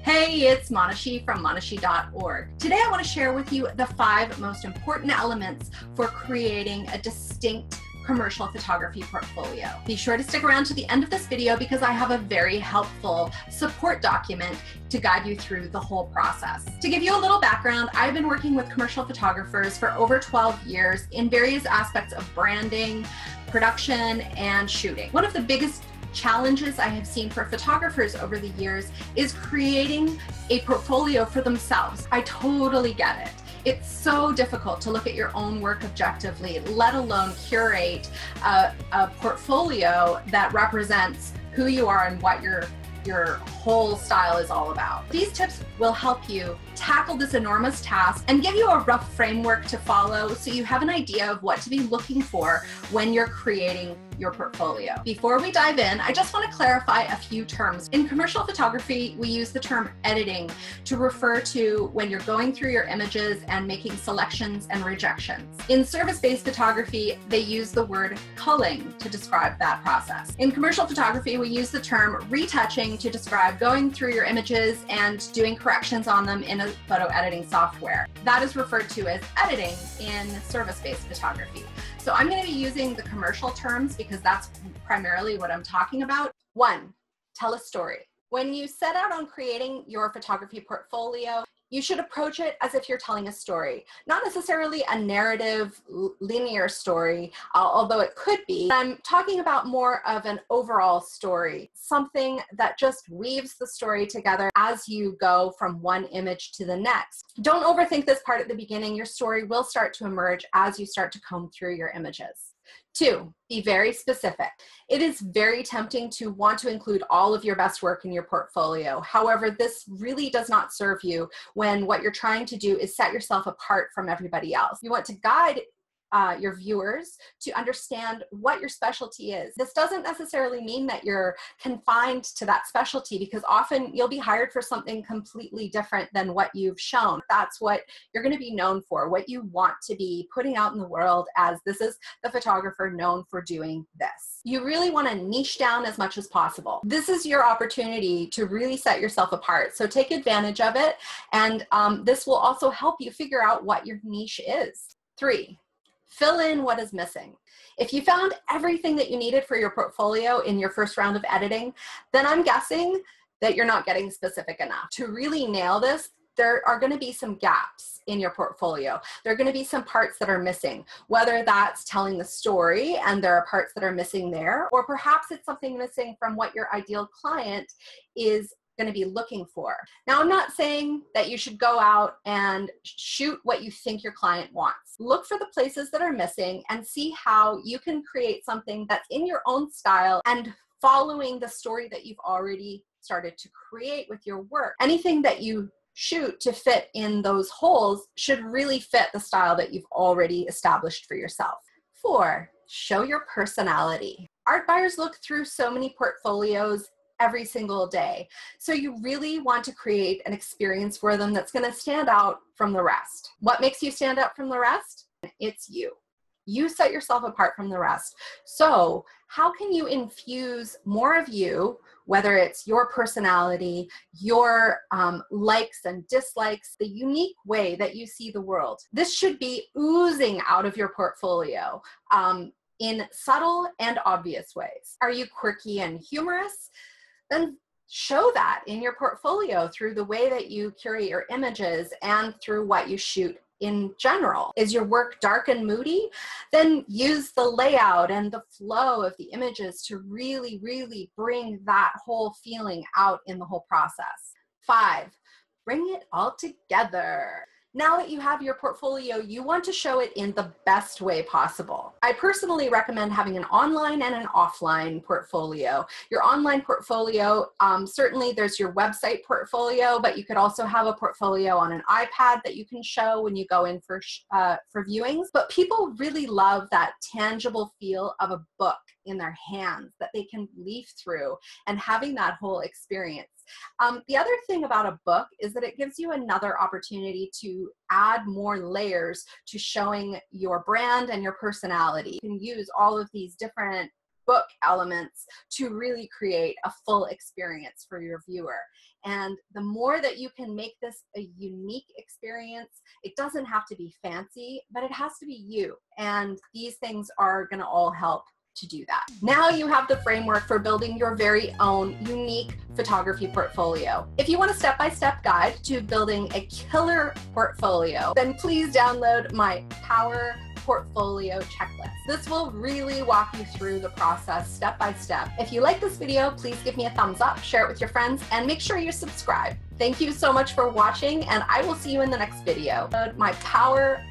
Hey, it's Monashee from Monashee.org. Today I want to share with you the 5 most important elements for creating a distinct commercial photography portfolio. Be sure to stick around to the end of this video because I have a very helpful support document to guide you through the whole process. To give you a little background, I've been working with commercial photographers for over 12 years in various aspects of branding, production, and shooting. One of the biggest challenges I have seen for photographers over the years is creating a portfolio for themselves. I totally get it. It's so difficult to look at your own work objectively, let alone curate a portfolio that represents who you are and what your whole style is all about. These tips will help you tackle this enormous task and give you a rough framework to follow so you have an idea of what to be looking for when you're creating your portfolio. Before we dive in, I just want to clarify a few terms. In commercial photography, we use the term editing to refer to when you're going through your images and making selections and rejections. In service-based photography, they use the word culling to describe that process. In commercial photography, we use the term retouching to describe going through your images and doing corrections on them in a photo editing software. That is referred to as editing in service-based photography. So I'm going to be using the commercial terms because that's primarily what I'm talking about. 1, tell a story. When you set out on creating your photography portfolio, you should approach it as if you're telling a story, not necessarily a narrative, linear story, although it could be. I'm talking about more of an overall story, something that just weaves the story together as you go from one image to the next. Don't overthink this part at the beginning. Your story will start to emerge as you start to comb through your images. 2, be very specific. It is very tempting to want to include all of your best work in your portfolio. However, this really does not serve you when what you're trying to do is set yourself apart from everybody else. You want to guide your viewers to understand what your specialty is. This doesn't necessarily mean that you're confined to that specialty because often you'll be hired for something completely different than what you've shown. That's what you're going to be known for, what you want to be putting out in the world as this is the photographer known for doing this. You really want to niche down as much as possible. This is your opportunity to really set yourself apart. So take advantage of it. And this will also help you figure out what your niche is. 3, fill in what is missing. If you found everything that you needed for your portfolio in your first round of editing, then I'm guessing that you're not getting specific enough. To really nail this, there are going to be some gaps in your portfolio. There are going to be some parts that are missing, whether that's telling the story and there are parts that are missing there, or perhaps it's something missing from what your ideal client is going to be looking for. Now, I'm not saying that you should go out and shoot what you think your client wants. Look for the places that are missing and see how you can create something that's in your own style and following the story that you've already started to create with your work. Anything that you shoot to fit in those holes should really fit the style that you've already established for yourself. 4, show your personality. Art buyers look through so many portfolios every single day. So you really want to create an experience for them that's going to stand out from the rest. What makes you stand out from the rest? It's you. You set yourself apart from the rest. So how can you infuse more of you, whether it's your personality, your likes and dislikes, the unique way that you see the world? This should be oozing out of your portfolio in subtle and obvious ways. Are you quirky and humorous? Then show that in your portfolio through the way that you curate your images and through what you shoot in general. Is your work dark and moody? Then use the layout and the flow of the images to really, really bring that whole feeling out in the whole process. 5, bring it all together. Now that you have your portfolio, you want to show it in the best way possible. I personally recommend having an online and an offline portfolio. Your online portfolio, certainly there's your website portfolio, but you could also have a portfolio on an iPad that you can show when you go in for viewings. But people really love that tangible feel of a book in their hands that they can leaf through and having that whole experience. The other thing about a book is that it gives you another opportunity to add more layers to showing your brand and your personality. You can use all of these different book elements to really create a full experience for your viewer. And the more that you can make this a unique experience, it doesn't have to be fancy, but it has to be you. And these things are going to all help to do that. Now you have the framework for building your very own unique photography portfolio. If you want a step-by-step guide to building a killer portfolio, then please download my Power Portfolio Checklist. This will really walk you through the process step by step. If you like this video, please give me a thumbs up, share it with your friends, and make sure you subscribe. Thank you so much for watching, and I will see you in the next video. My Power